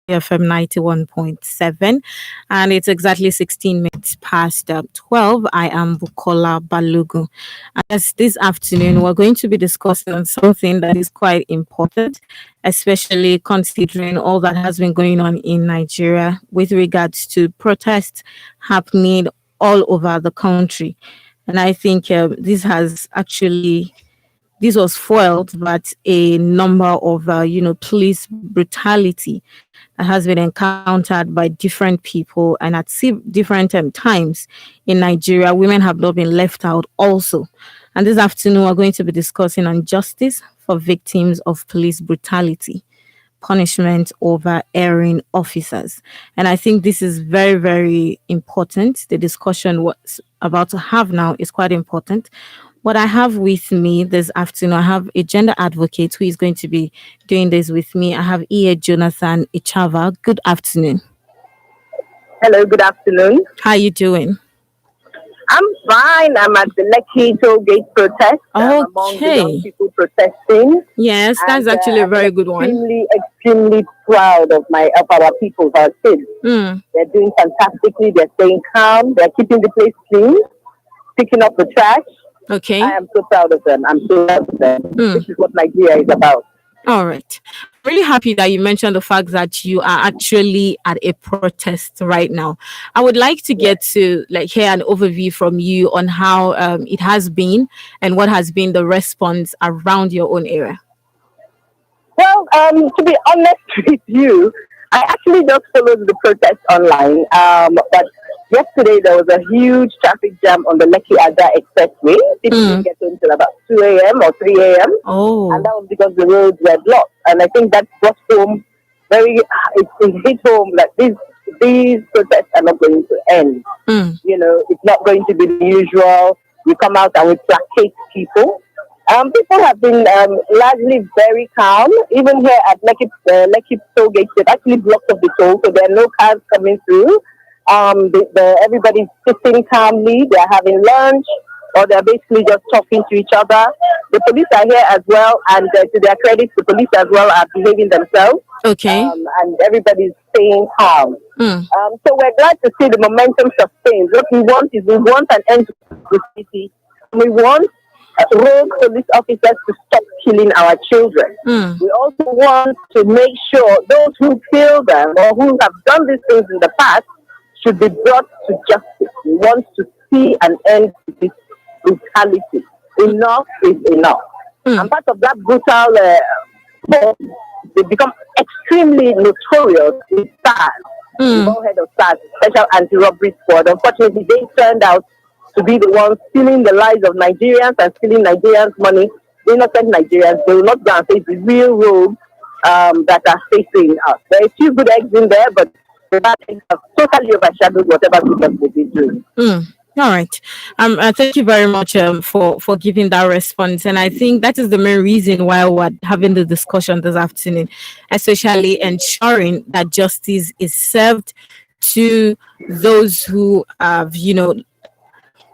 FM 91.7, and it's exactly 16 minutes past 12. I am Bukola Balogun. And this afternoon, we're going to be discussing on something that is quite important, especially considering all that has been going on in Nigeria with regards to protests happening all over the country. And I think this was foiled by a number of police brutality that has been encountered by different people, and at different times in Nigeria, women have not been left out also. And this afternoon, we're going to be discussing on justice for victims of police brutality, punishment over erring officers. And I think this is very, very important. The discussion what's about to have now is quite important. What I have with me this afternoon, I have a gender advocate who is going to be doing this with me. I have E.A. Jonathan Ichava. Good afternoon. Hello, good afternoon. How are you doing? I'm fine. I'm at the Lekki toll gate protest. Among the young people protesting. Yes, that's actually a very good one. Extremely proud of our people, of our kids. They're doing fantastically. They're staying calm. They're keeping the place clean, picking up the trash. Okay. I am so proud of them. I'm so proud of them. This is what Nigeria is about. All right. Really happy that you mentioned the fact that you are actually at a protest right now. I would like to get to hear an overview from you on how it has been and what has been the response around your own area. Well, to be honest with you, I actually just followed the protest online, but yesterday there was a huge traffic jam on the Lekki Ada Expressway. People didn't get home until about 2 a.m. or 3 a.m. Oh. And that was because the roads were blocked. And I think that brought home it hit home that these protests are not going to end. You know, it's not going to be the usual. You come out and we placate people. People have been largely very calm. Even here at Lekki toll gate, they've actually blocked off the toll, so there are no cars coming through. Everybody's sitting calmly. They're having lunch, or they're basically just talking to each other. The police are here as well, and to their credit, the police as well are behaving themselves. Okay. And everybody's staying calm. So we're glad to see the momentum sustained. What we want an end to the city. We want rogue police officers to stop killing our children. We also want to make sure those who kill them or who have done these things in the past should be brought to justice. We want to see an end to this brutality. Enough is enough. And part of that brutal they become extremely notorious with SARS. The whole head of SARS, Special Anti-Robbery Squad. Unfortunately, they turned out to be the ones stealing the lives of Nigerians and stealing Nigerians' money. Innocent Nigerians, they will not go and face the real rogues that are facing us. There are a few good eggs in there, but the bad eggs have totally overshadowed whatever people will be doing. All right. Thank you very much for giving that response. And I think that is the main reason why we're having the discussion this afternoon, especially ensuring that justice is served to those who have,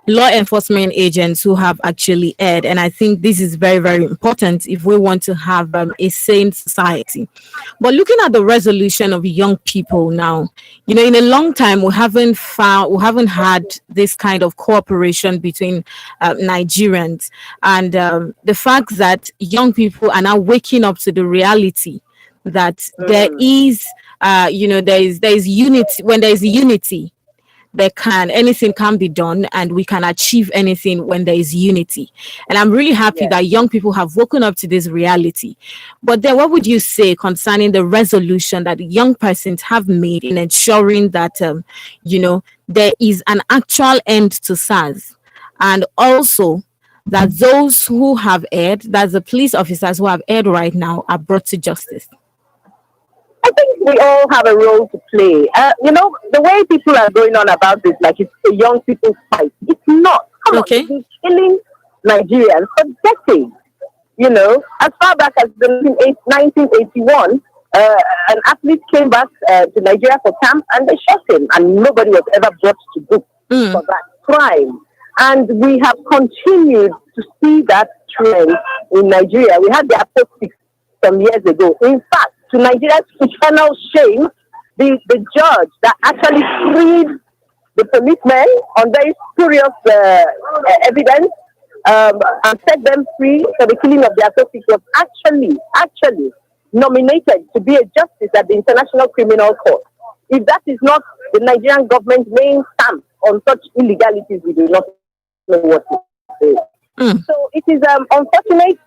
law enforcement agents who have actually erred. And I think this is very, very important if we want to have a sane society. But looking at the resolution of young people now, in a long time, we haven't had this kind of cooperation between Nigerians. And the fact that young people are now waking up to the reality that there is unity. When there is unity, anything can be done, and we can achieve anything when there is unity. And I'm really happy that young people have woken up to this reality. But then what would you say concerning the resolution that young persons have made in ensuring that there is an actual end to SARS, and also that those who have erred, that the police officers who have erred right now, are brought to justice? I think we all have a role to play. The way people are going on about this, like it's a young people's fight. It's not. Come on, we've been killing Nigerians for decades. As far back as 1981, an athlete came back to Nigeria for camp and they shot him, and nobody was ever brought to book for that crime. And we have continued to see that trend in Nigeria. We had the apocalypse some years ago. In fact, to Nigeria's eternal shame, the judge that actually freed the policemen on very spurious evidence, and set them free for the killing of their associates, was actually nominated to be a justice at the International Criminal Court. If that is not the Nigerian government's main stamp on such illegalities, we do not know what to say. So it is unfortunate.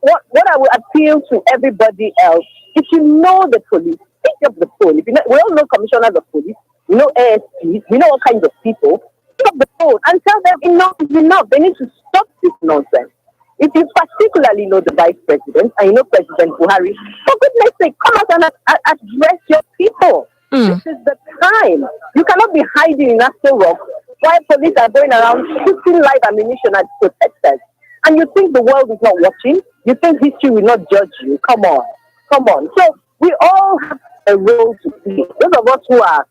What I would appeal to everybody else, if you know the police, pick up the phone. If you know, we all know commissioners of police, we know ASPs, we know all kinds of people. Pick up the phone and tell them enough is enough. They need to stop this nonsense. If you particularly know the vice president and you know President Buhari, for goodness sake, come out and address your people. This is the time. You cannot be hiding in Aston Rock while police are going around shooting live ammunition at protesters. And you think the world is not watching? You think history will not judge you? Come on. So we all have a role to play. Those of us who are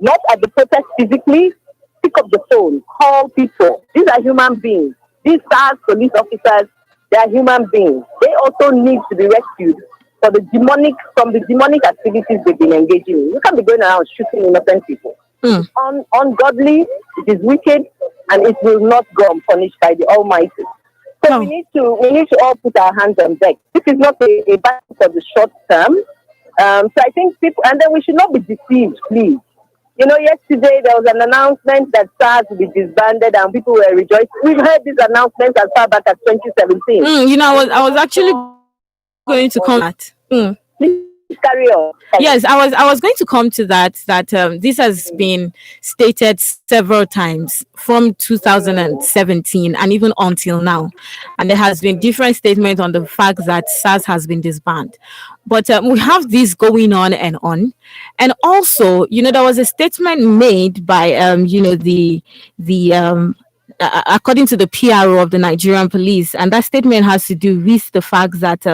not at the protest physically, pick up the phone, call people. These are human beings. These SARS police officers, they are human beings. They also need to be rescued from the demonic activities they've been engaging in. You can't be going around shooting innocent people. It's ungodly, it is wicked, and it will not go unpunished by the Almighty. So we need to all put our hands on deck. This is not a battle for the short term. So I think people, and then we should not be deceived, please. You know, yesterday there was an announcement that SARS will be disbanded, and people were rejoicing. We've heard these announcements as far back as 2017. You know, I was actually going to come at. Please carry on. Yes, I was going to come to that. This has been stated several times from 2017 and even until now, and there has been different statements on the fact that SARS has been disbanded. But we have this going on, and also, you know, there was a statement made by according to the PRO of the Nigerian police, and that statement has to do with the fact that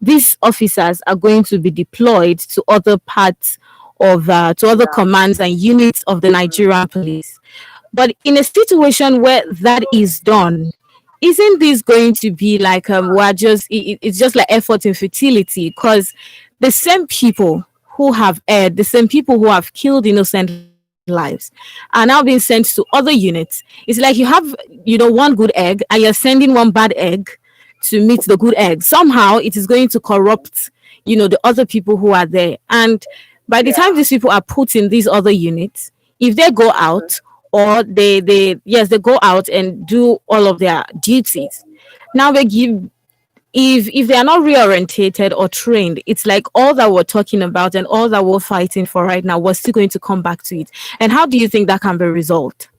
these officers are going to be deployed to other parts of to other commands and units of the Nigerian police. But in a situation where that is done, isn't this going to be like it's just like effort in futility? Because the same people who have erred, the same people who have killed innocent lives are now being sent to other units. It's like you have, one good egg and you're sending one bad egg to meet the good egg. Somehow it is going to corrupt, the other people who are there. And by the time these people are put in these other units, if they go out or they go out and do all of their duties, now they give, if they are not reorientated or trained, it's like all that we're talking about and all that we're fighting for right now, we're still going to come back to it. And how do you think that can be resolved?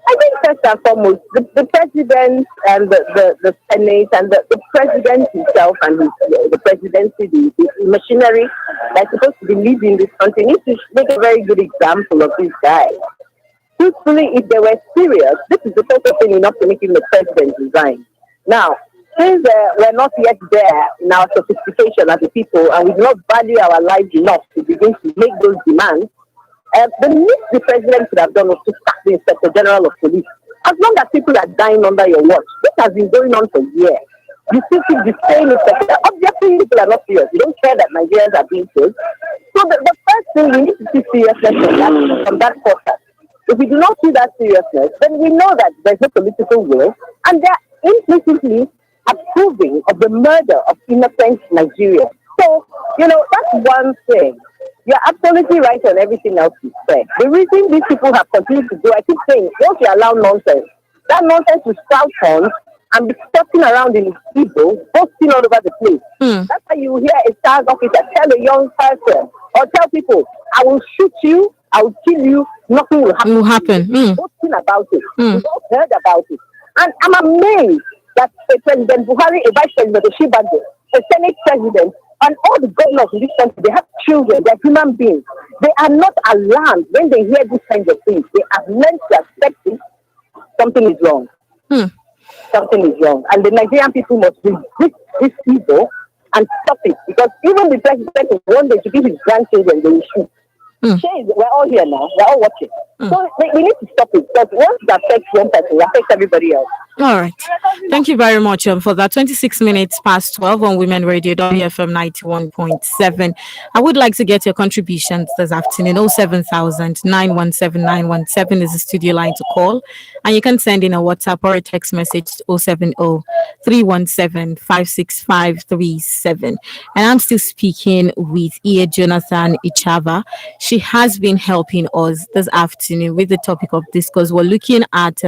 I think first and foremost, the president and the Senate and the president himself and the presidency, the machinery that's supposed to be leading this country needs to make a very good example of these guys. Truthfully, if they were serious, this is the sort of thing enough to make him the president resign. Now, since we're not yet there in our sophistication as a people and we do not value our lives enough to begin to make those demands, the least the president could have done was to sack the Inspector General of Police. As long as people are dying under your watch, this has been going on for years. You still keep the same inspector. Obviously, people are not serious. You don't care that Nigerians are being killed. So the first thing we need to see seriousness from that quarter. If we do not see that seriousness, then we know that there's no political will, and they're implicitly approving of the murder of innocent Nigerians. So, that's one thing. You're absolutely right on everything else you said. The reason these people have continued to do, I keep saying, once you allow nonsense, that nonsense will sprout on and be stepping around in people, posting all over the place. That's why you hear a SARS officer tell a young person or tell people, I will shoot you, I will kill you, nothing will happen. Posting about it. We've all heard about it. And I'm amazed that President Buhari, a vice president, a Shibande, a Senate president, and all the governors in this country, they have children, they're human beings. They are not alarmed when they hear these kinds of things. They have learned to accept it. Something is wrong. Something is wrong. And the Nigerian people must resist this evil and stop it. Because even the president is one day to give his grandchildren, they will shoot. Shame, we're all here now. We're all watching. So we need to stop it because once it affects one person, it affects everybody else. All right. Thank you very much for that. 26 minutes past 12 on Women Radio WFM 91.7. I would like to get your contributions this afternoon. 07000 is the studio line to call. And you can send in a WhatsApp or a text message to 070 And I'm still speaking with Ia Jonathan Ichava. She has been helping us this afternoon with the topic of discourse. We're looking at,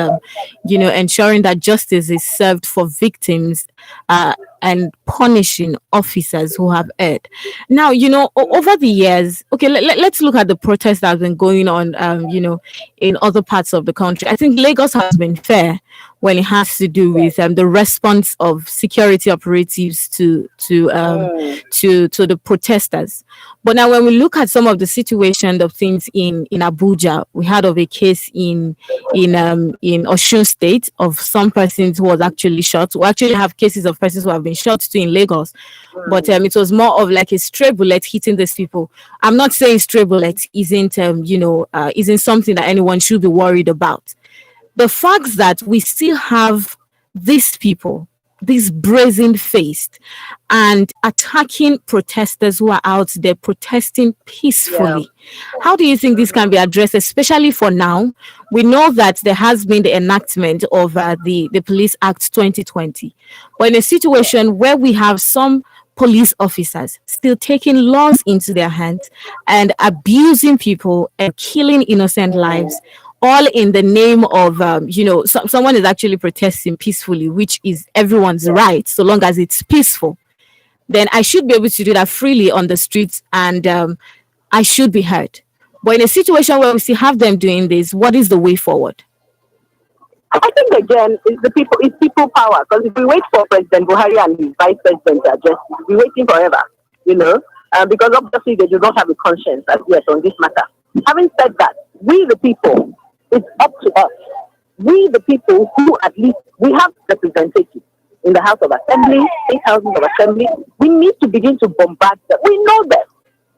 ensuring that justice is served for victims and punishing officers who have erred. Now, over the years, okay, let's look at the protests that have been going on, in other parts of the country. I think Lagos has been fair when it has to do with the response of security operatives to the protesters. But now, when we look at some of the situation of things in Abuja, we heard of a case in Osun State of some persons who was actually shot. We actually have cases of persons who have been shot too in Lagos, but it was more of like a stray bullet hitting these people. I'm not saying stray bullet isn't something that anyone should be worried about. The fact that we still have these people, these brazen faced and attacking protesters who are out there protesting peacefully. Yeah. How do you think this can be addressed, especially for now? We know that there has been the enactment of the Police Act 2020, but in a situation where we have some police officers still taking laws into their hands and abusing people and killing innocent lives, all in the name of, someone is actually protesting peacefully, which is everyone's right, so long as it's peaceful, then I should be able to do that freely on the streets and I should be heard. But in a situation where we still have them doing this, what is the way forward? I think again, it's people power. Because if we wait for President Buhari and his vice president to address, we're waiting forever, because obviously they do not have a conscience as yet on this matter. Having said that, we the people, it's up to us. We the people who at least we have representatives in the House of Assembly, state houses of assembly. We need to begin to bombard them. We know them.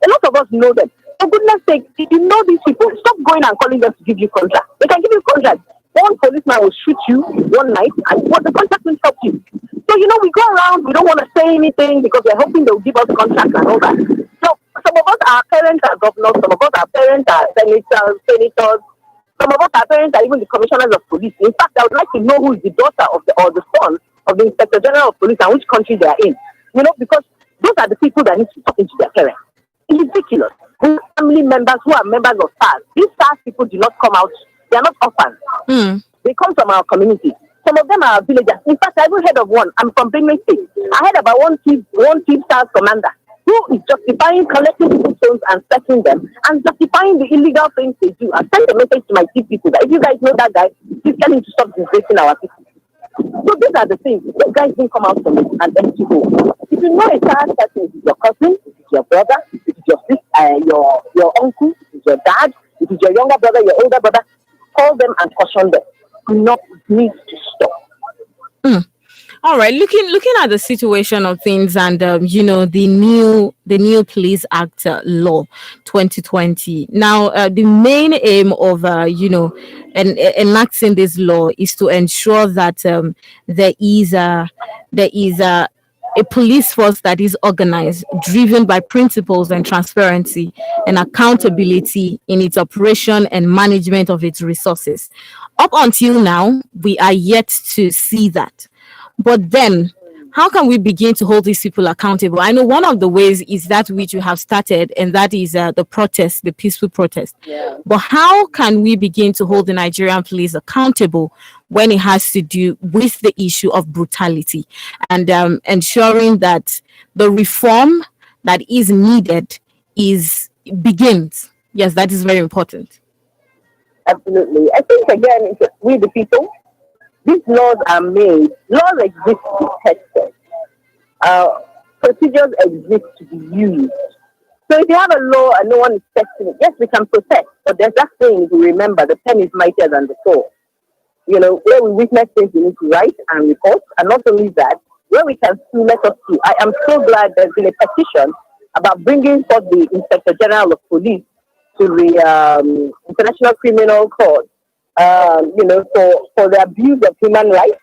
A lot of us know them. For goodness sake, if you know these people, stop going and calling them to give you contracts. They can give you contracts. One policeman will shoot you one night and what the contract will help you. So, we go around, we don't want to say anything because we're hoping they'll give us contracts and all that. So some of us, our parents are governors, some of us, our parents are senators, some of us, our parents are even the commissioners of police. In fact, I would like to know who is the daughter or the son of the Inspector General of Police and which country they are in. Because those are the people that need to talk to their parents. It's ridiculous. Family members who are members of SARS. These SARS people do not come out. They are not orphans. They come from our community. Some of them are villagers. In fact, I even heard of one. I'm from Benue State. I heard about one chief SARS commander who is justifying collecting people's phones and searching them and justifying the illegal things they do. I sent a message to my chief people that if you guys know that guy, please tell him to stop disgracing our people. So these are the things. Those guys didn't come out from it and empty home. If you know a SARS person, it is your cousin, it is your brother, it is your sister, your uncle, it is your dad, it is your younger brother, your older brother, call them and caution them. Enough needs to stop. All right, looking at the situation of things and the new Police Act law 2020. Now, the main aim of enacting this law is to ensure that there is a police force that is organized, driven by principles and transparency and accountability in its operation and management of its resources. Up until now, we are yet to see that. But then, how can we begin to hold these people accountable? I know one of the ways is that which you have started, and that is the protest, the peaceful protest. Yeah. But how can we begin to hold the Nigerian police accountable when it has to do with the issue of brutality and ensuring that the reform that is needed begins? Yes, that is very important. Absolutely. I think, again, we the people, these laws are made. Laws exist to be tested. Procedures exist to be used. So if you have a law and no one is testing it, yes, we can protest. But there's that saying to remember, the pen is mightier than the sword. Where we witness things, we need to write and report. And not only that, where we can sue, let us sue. I am so glad there's been a petition about bringing forth the Inspector General of Police to the International Criminal Court, for the abuse of human rights.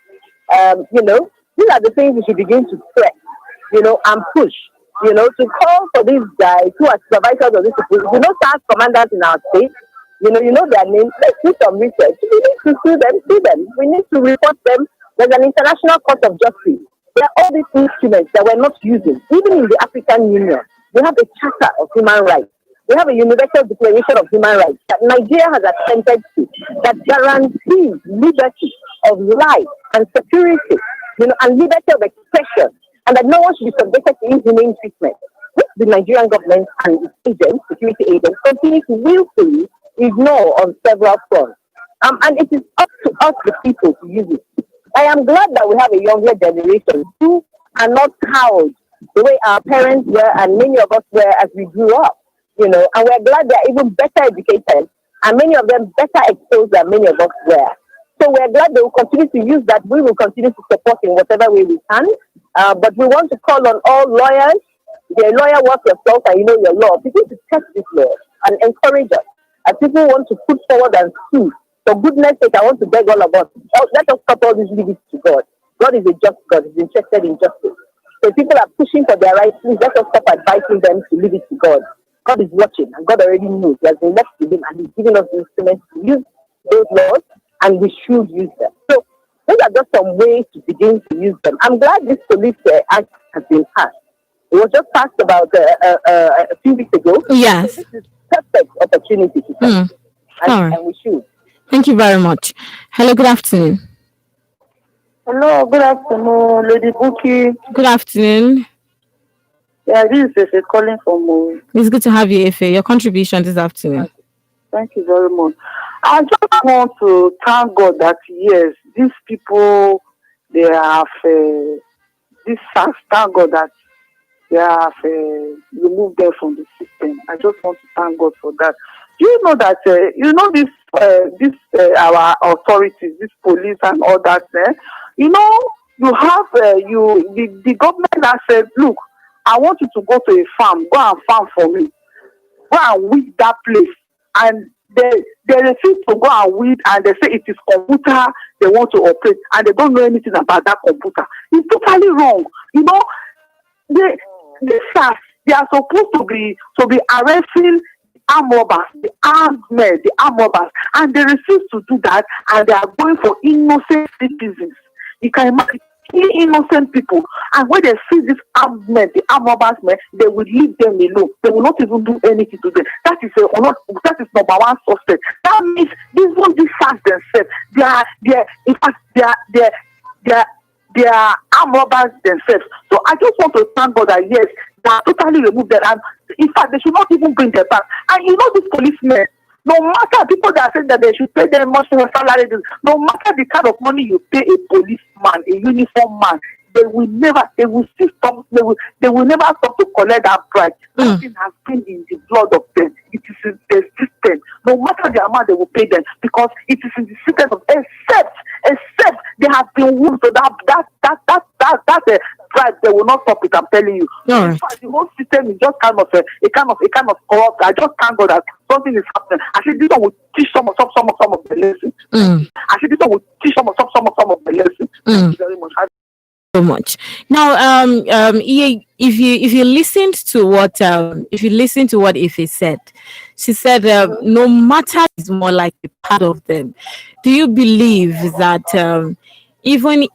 These are the things we should begin to press, and push, to call for these guys who are supervisors of this people. Staff commanders in our state, their names. Let's do some research. We need to sue them. We need to report them. There's an international court of justice. There are all these instruments that we're not using. Even in the African Union, we have a charter of human rights. We have a universal declaration of human rights that Nigeria has assented to, that guarantees liberty of life and security, and liberty of expression, and that no one should be subjected to inhumane treatment, which the Nigerian government and its agents, security agents, continue to willfully ignore on several fronts. And it is up to us, the people, to use it. I am glad that we have a younger generation who are not cowed the way our parents were and many of us were as we grew up, and we're glad they're even better educated and many of them better exposed than many of us were. So we're glad they will continue to use that. We will continue to support in whatever way we can. But we want to call on all lawyers. If you're a lawyer, work yourself and you know your law. People to test this law and encourage us. As people want to put forward and sue, for goodness sake, I want to beg all of us. Let us stop all this, leave it to God. God is a just God. He's interested in justice. So if people are pushing for their rights, please let us stop advising them to leave it to God. God is watching, and God already knows. He has been left with him, and he's given us the instruments to use those laws, and we should use them. So those are just some ways to begin to use them. I'm glad this police act has been passed. It was just passed about a few weeks ago. Yes. So this is perfect opportunity to start. And we should. Thank you very much. Hello, good afternoon. Hello, good afternoon, Lady Buki. Good afternoon. Yeah, this is Efe calling from Mo. It's good to have you, Efe. Your contribution this afternoon. Thank you very much. I just want to thank God that, yes, these people, they have, thank God that they have removed them from the system. I just want to thank God for that. Do you know that, our authorities, this police and all that, you have, the government has said, look, I want you to go to a farm, go and farm for me. Go and weed that place. And they refuse to go and weed, and they say it is computer they want to operate, and they don't know anything about that computer. It's totally wrong. The SARS, they are supposed to be arresting armed robbers, the armed men, the armed robbers, and they refuse to do that, and they are going for innocent citizens. You can imagine innocent people, and when they see this armed men, the armed robbers men, they will leave them alone. They will not even do anything to them. That is number one suspect. That means these SARS themselves, they are armed robbers themselves. So I just want to thank God that, yes, they are totally removed them, and in fact they should not even bring them back. And these policemen, no matter people that are saying that they should pay them much more salary, no matter the kind of money you pay a policeman, a uniform man, they will never stop to collect that price. Nothing has been in the blood of them. It is in the system. No matter the amount they will pay them, because it is in the system of except they have been wounded. So that price, they will not stop it. I'm telling you. In fact, the whole system is just kind of corrupt. I just can't go that something is happening. I think this one will teach some of the lessons. I think this one will teach some of the lessons. Thank you very much. So much. Now, if you listened to what Ife said, she said, no matter is more like a part of them. Do you believe that even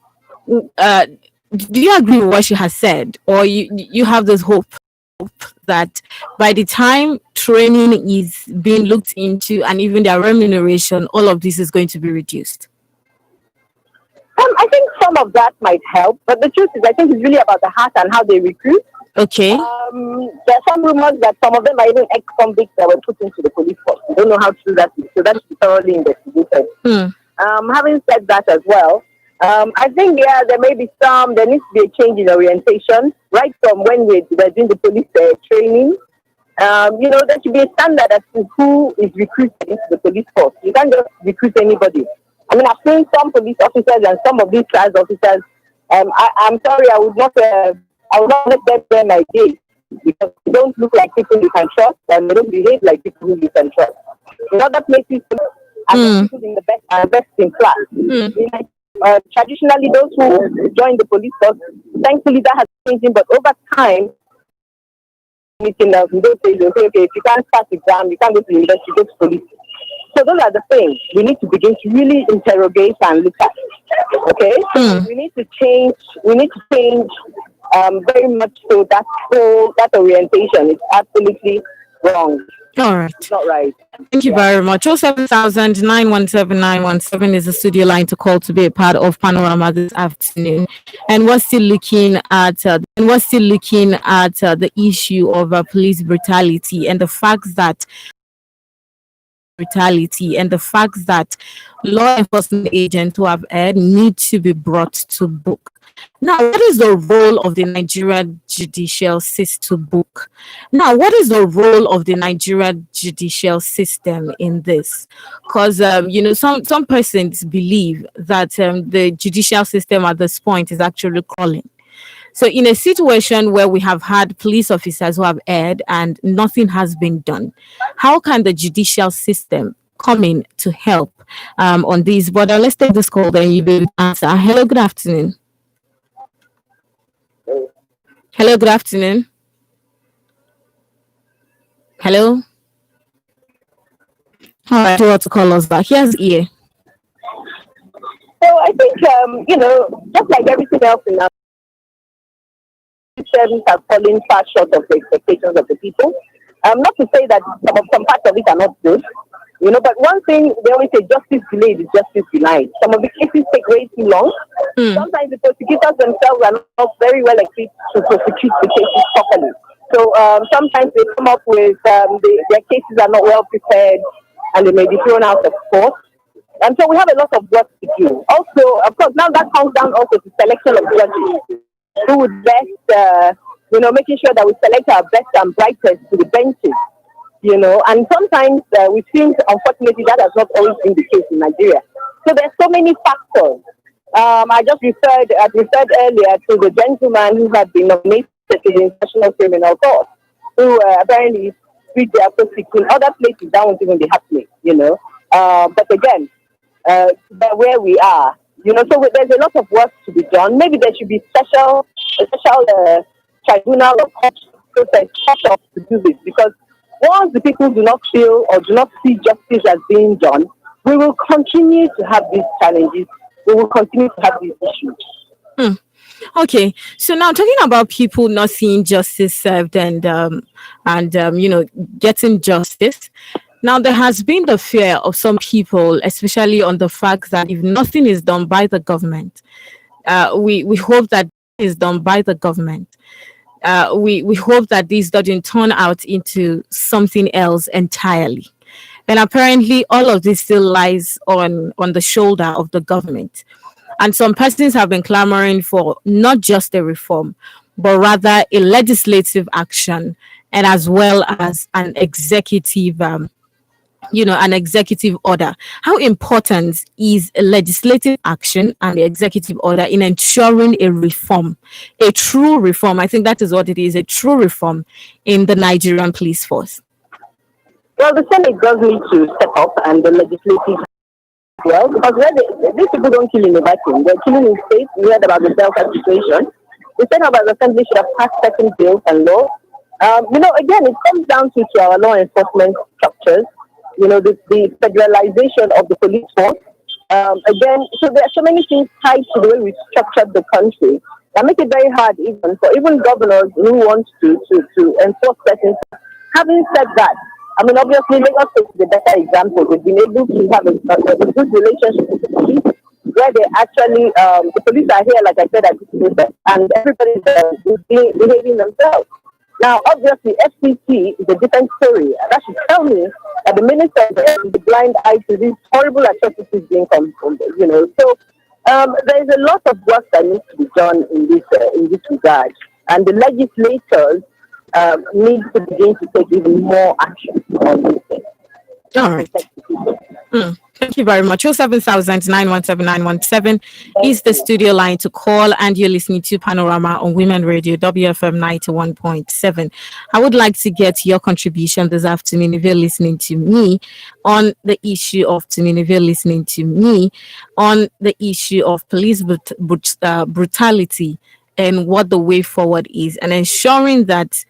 do you agree with what she has said, or you have this hope that by the time training is being looked into and even their remuneration, all of this is going to be reduced? I think some of that might help, but the truth is, I think it's really about the heart and how they recruit. Okay. There are some rumors that some of them are even ex-convicts that were put into the police force. We don't know how true that is, so that should be thoroughly investigated. Having said that as well, I think, there may be there needs to be a change in orientation, right from when we're doing the police training. There should be a standard as to who is recruited into the police force. You can't just recruit anybody. I mean, I've seen some police officers and some of these class officers. I'm sorry, I would not let them wear my day. because they don't look like people you can trust, and they don't behave like people who you can trust. In other places, people in the best in class. Traditionally, those who join the police force, thankfully that has changed, but over time, meeting us in those days, they'll say, okay, if you can't pass exam, you can't go to university, go to police. So those are the things we need to begin to really interrogate and look at. Okay, so we need to change. We need to change very much so that orientation is absolutely wrong. All right. It's not right. Thank you very much. 07000 is the studio line to call to be a part of Panorama this afternoon. And we're still looking at the issue of police brutality and the fact that law enforcement agents who have erred need to be brought to book. Now, what is the role of the Nigerian judicial system in this? Because some persons believe that the judicial system at this point is actually crawling. So in a situation where we have had police officers who have erred and nothing has been done, how can the judicial system come in to help on this? But let's take this call, then you will answer. Hello, good afternoon. Hello, good afternoon. Hello. All right, you want to call us back? Here's Ian. So I think just like everything else in our systems have fallen far short of the expectations of the people. Not to say that some parts of it are not good, but one thing they always say: justice delayed is justice denied. Some of the cases take way too long. Sometimes the prosecutors themselves are not very well equipped to prosecute the cases properly. So sometimes they come up with their cases are not well prepared, and they may be thrown out of court. And so we have a lot of work to do. Also, of course, now that comes down also to selection of judges who would best, making sure that we select our best and brightest to the benches. And sometimes we've seen, unfortunately, that has not always been the case in Nigeria. So there's so many factors. I referred earlier to the gentleman who had been nominated to the International Criminal Court, who apparently treat their prosecution. In other places, that won't even be happening, But again, where we are, so there's a lot of work to be done. Maybe there should be a special tribunal or court process to do this, because once the people do not feel or do not see justice as being done, we will continue to have these challenges. We will continue to have these issues. Okay, so now talking about people not seeing justice served and getting justice. Now, there has been the fear of some people, especially on the fact that if nothing is done by the government, we hope that is done by the government. We hope that this doesn't turn out into something else entirely. And apparently, all of this still lies on the shoulder of the government. And some persons have been clamoring for not just a reform, but rather a legislative action, and as well as an executive order. How important is legislative action and the executive order in ensuring a reform, a true reform? I think that is what it is, a true reform in the Nigerian police force. Well, the Senate does need to step up, and the legislative as well, because these people don't kill in a vacuum. They're killing in states. We heard about the Delta situation. The Senate of Assembly should have passed certain bills and laws. Again, it comes down to our law enforcement structures. The federalization of the police force. Again, so there are so many things tied to the way we structured the country that make it very hard even governors who want to enforce certain things. Having said that, obviously, Lagos is the better example. They've been able to have a good relationship with the police, where they actually, the police are here, like I said, at this process, and everybody's behaving themselves. Now, obviously, FCT is a different story. That should tell me that the minister is the blind eye to these horrible atrocities being committed. So there is a lot of work that needs to be done in this regard, and the legislators need to begin to take even more action on this thing. All right. Thank you very much. 07000 is the studio line to call, and you're listening to Panorama on Women Radio, WFM 91.7. I would like to get your contribution this afternoon if you're listening to me on the issue of if you're listening to me on the issue of police brutality and what the way forward is, and ensuring that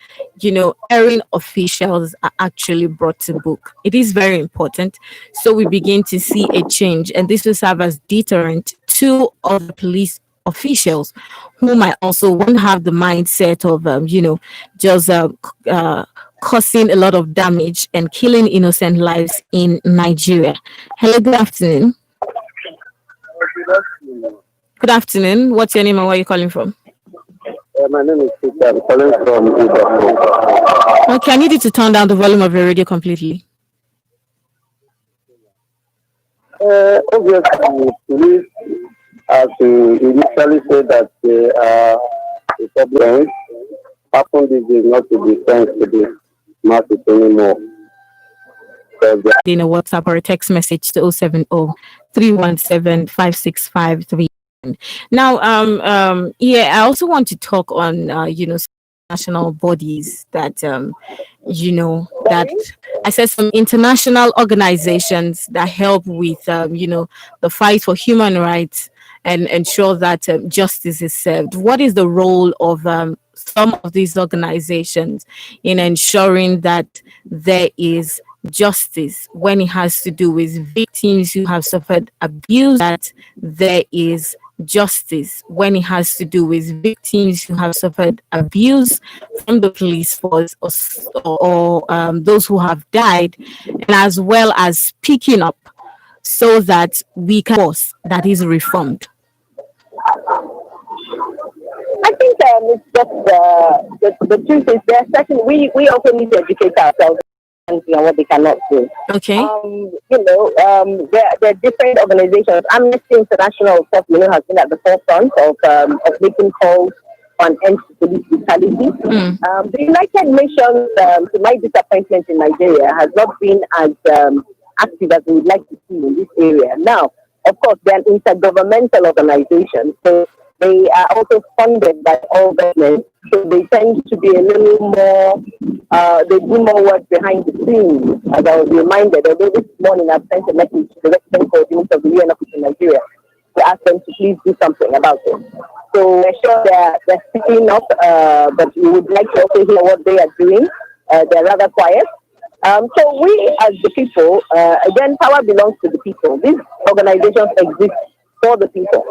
erring officials are actually brought to book. It is very important, so we begin to see a change, and this will serve as deterrent to other police officials who might also won't have the mindset of just causing a lot of damage and killing innocent lives in Nigeria. Hello, good afternoon. Good afternoon. What's your name and where are you calling from? My name is Peter. I'm calling from Ibadan. Okay, I need you to turn down the volume of your radio completely. Obviously, police have to initially say that they are the problem. Happen this is not to be sent to the masses anymore. In a WhatsApp or a text message to 070-317-5653. Now, yeah, I also want to talk on, national bodies that, that I said some international organizations that help with, the fight for human rights and ensure that justice is served. What is the role of some of these organizations in ensuring that there is justice when it has to do with victims who have suffered abuse, that there is justice when it has to do with victims who have suffered abuse from the police force or those who have died, and as well as speaking up so that we can force that is reformed? I think it's just the truth is there. Second, we also need to educate ourselves on what they cannot do. Okay. There are different organizations. Amnesty International, of course, has been at the forefront of making calls on end to police brutality. The United Nations, to my disappointment in Nigeria, has not been as active as we would like to see in this area. Now, of course, they're an intergovernmental organization, so they are also funded by all governments, so they tend to be a little more, they do more work behind the scenes. As I was reminded, although this morning I've sent a message to the resident coordinator of the UN office in Nigeria to ask them to please do something about it. So we're sure they're speaking up, but we would like to also hear what they are doing. They're rather quiet. So we as the people, again, power belongs to the people. These organizations exist for the people.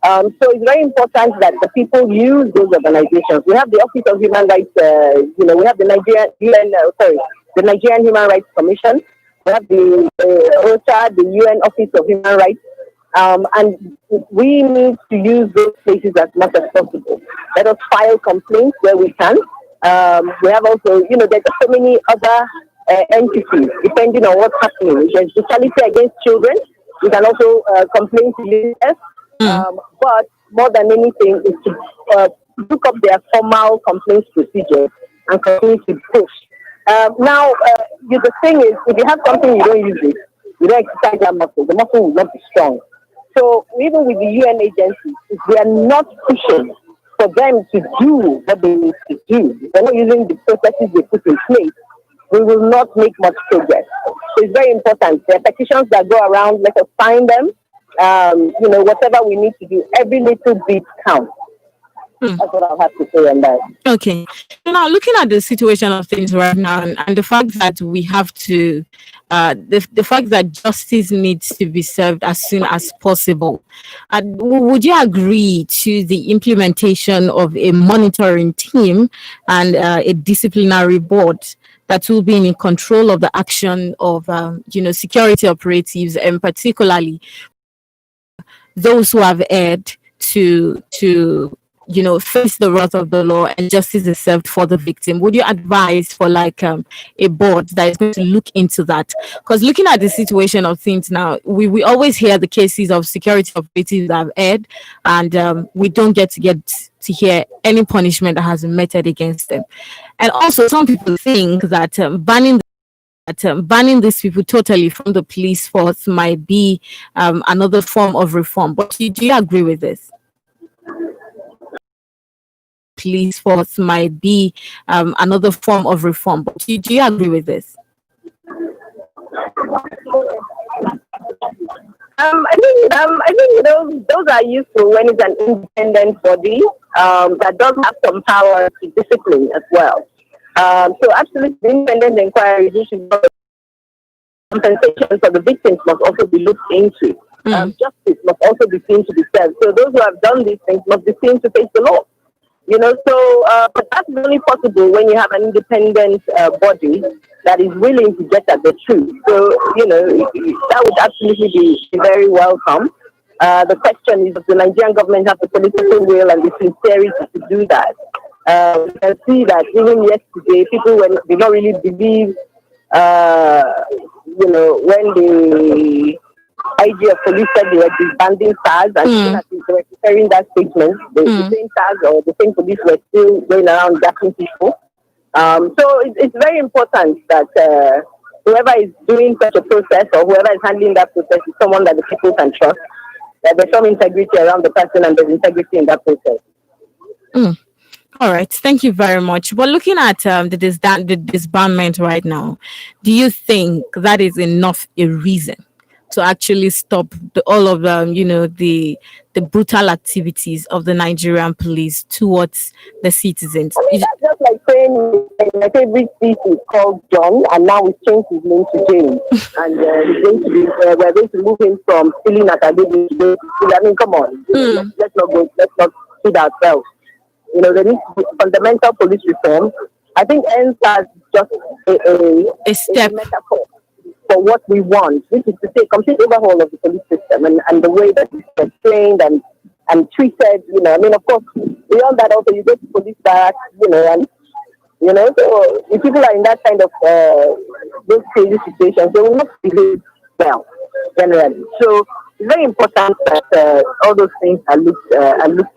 So it's very important that the people use those organizations. We have the Office of Human Rights, we have the Nigerian Human Rights Commission. We have the OCHA, the UN Office of Human Rights. And we need to use those places as much as possible. Let us file complaints where we can. We have also, there's so many other entities, depending on what's happening. There's brutality against children. We can also complain to UNICEF. But more than anything is to look up their formal complaints procedure and continue to push. Now, the thing is, if you have something, you don't use it, you don't exercise that muscle, the muscle will not be strong. So even with the UN agencies, if they are not pushing for them to do what they need to do, if they're not using the processes they put in place, we will not make much progress. So it's very important. There are petitions that go around, let us sign them. Whatever we need to do, every little bit counts. That's what I'll have to say on that. Okay. Now, looking at the situation of things right now, and the fact that we have to, the fact that justice needs to be served as soon as possible, would you agree to the implementation of a monitoring team and a disciplinary board that will be in control of the action of, security operatives, and particularly those who have erred to face the wrath of the law and justice is served for the victim? Would you advise for a board that is going to look into that? Because looking at the situation of things now, we always hear the cases of security operatives that have erred, and we don't get to hear any punishment that has been meted against them. And also, some people think that banning that banning these people totally from the police force might be another form of reform. But do you agree with this? Police force might be another form of reform. But do you agree with this? I think those are useful when it's an independent body that does have some power to discipline as well. So absolutely, the independent inquiry should compensation for the victims must also be looked into. Justice must also be seen to be served. So those who have done these things must be seen to face the law. But that's only possible when you have an independent body that is willing to get at the truth. So, that would absolutely be very welcome. The question is, does the Nigerian government have the political will and the sincerity to do that? We can see that even yesterday, people did not really believe, when the IG of police said they were disbanding SARS, and even as they were preparing that statement, the same SARS or the same police were still going around gassing people. So it's very important that whoever is doing such a process or whoever is handling that process is someone that the people can trust, that there's some integrity around the person and there's integrity in that process. All right, thank you very much. But looking at the disbandment right now, do you think that is enough a reason to actually stop all of the brutal activities of the Nigerian police towards the citizens? That's just like saying my favorite thief is called John, and now we've changed his name to James, and we're going to move him from stealing at a to stealing. I mean, come on, let's not kid ourselves. There needs to be fundamental police reform. I think NSAS is just a step. A metaphor for what we want, which is to say complete overhaul of the police system and the way that it's trained and treated. Of course, beyond that also you go to police barracks, so if people are in that kind of those crazy situations, they will not behave well generally. So it's very important that all those things are looked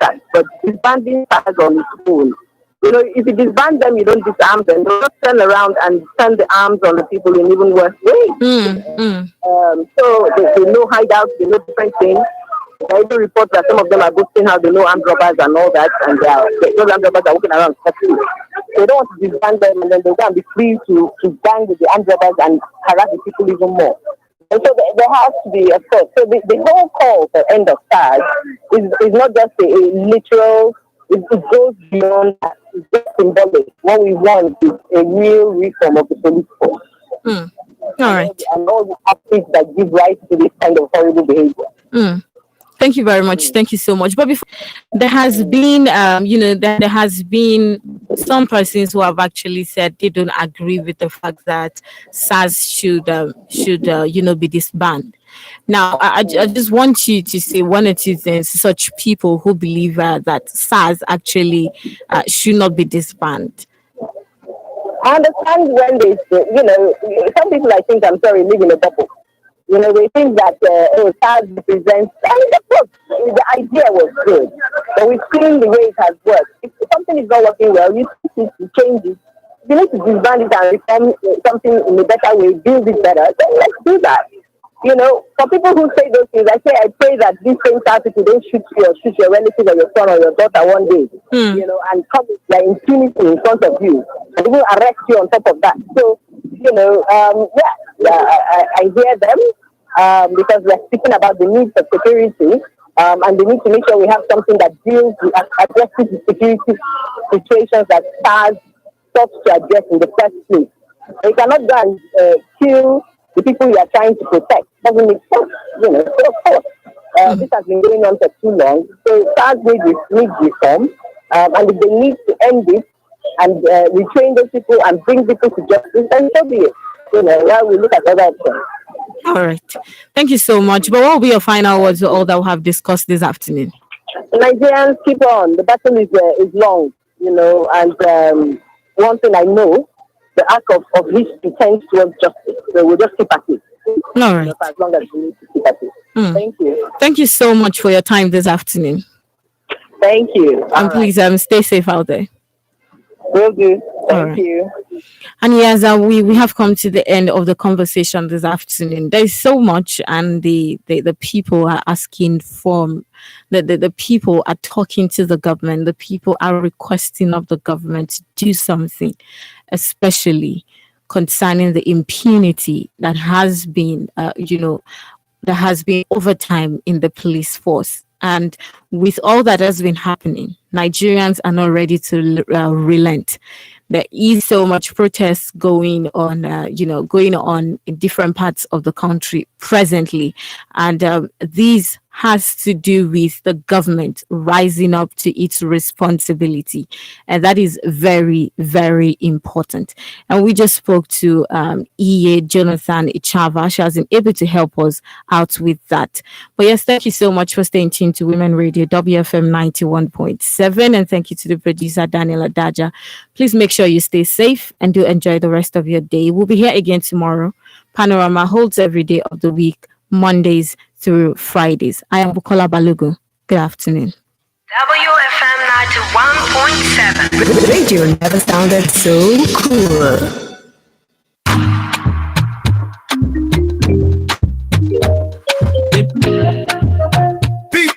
at. But disbanding SARS on its own, if you disband them, you don't disarm them. They'll just turn around and turn the arms on the people in even worse ways. So they know hideouts, they know different things. There are even reports that some of them are boasting how they know armed robbers and all that, and those armed robbers are walking around scot-free. They don't want to disband them, and then they're going to be free to gang with the armed robbers and harass the people even more. And so there has to be, of course, so the whole call for end of SARS is not just a literal, it goes beyond that. It's just symbolic. What we want is a real reform of the police force. All right. And all the aspects that give rise to this kind of horrible behavior. Thank you very much. Thank you so much. But before, there has been, there has been some persons who have actually said they don't agree with the fact that SARS should be disbanded. Now, I just want you to say one or two things. Such people who believe that SARS actually should not be disbanded. I understand when some people, I think, live in a bubble. They think that SARS represents, of course, the idea was good, but we've seen the way it has worked. If something is not working well, you need to change it. If you need to disband it and reform something in a better way, build it better, then let's do that. For people who say those things, I pray that these same SARS people don't shoot your relative or your son or your daughter one day, and come with their impunity in front of you, and even arrest you on top of that. So, I hear them. Because we're speaking about the needs of security, and the need to make sure we have something that deals with addresses the security situations that SARS sought to address in the first place. You cannot go and kill the people you are trying to protect. Doesn't make sense, So of course, this has been going on for too long. So SARS needs reform, and if they need to end it and retrain those people and bring people to justice, then so be it. While we look at other options. All right. Thank you so much. But what will be your final words to all that we have discussed this afternoon? Nigerians, keep on. The battle is long, and one thing I know, the arc of history tends towards justice. So we'll just keep at it. All right. As long as we need to keep at it. Thank you. Thank you so much for your time this afternoon. Thank you. And please stay safe out there. Will do. All Thank right. you. And yes, we have come to the end of the conversation this afternoon. There is so much, and the people are asking for the people are talking to the government. The people are requesting of the government to do something, especially concerning the impunity that has been, there has been overtime in the police force. And with all that has been happening, Nigerians are not ready to relent. There is so much protest going on in different parts of the country presently. And these has to do with the government rising up to its responsibility. And that is very, very important. And we just spoke to EA Jonathan Ichava. She has been able to help us out with that. But yes, thank you so much for staying tuned to Women Radio WFM 91.7. And thank you to the producer, Daniel Adaja. Please make sure you stay safe and do enjoy the rest of your day. We'll be here again tomorrow. Panorama holds every day of the week, Mondays through Fridays. I am Bukola Balogun. Good afternoon. WFM 91.7. Radio never sounded so cool. Beep, beep, beep.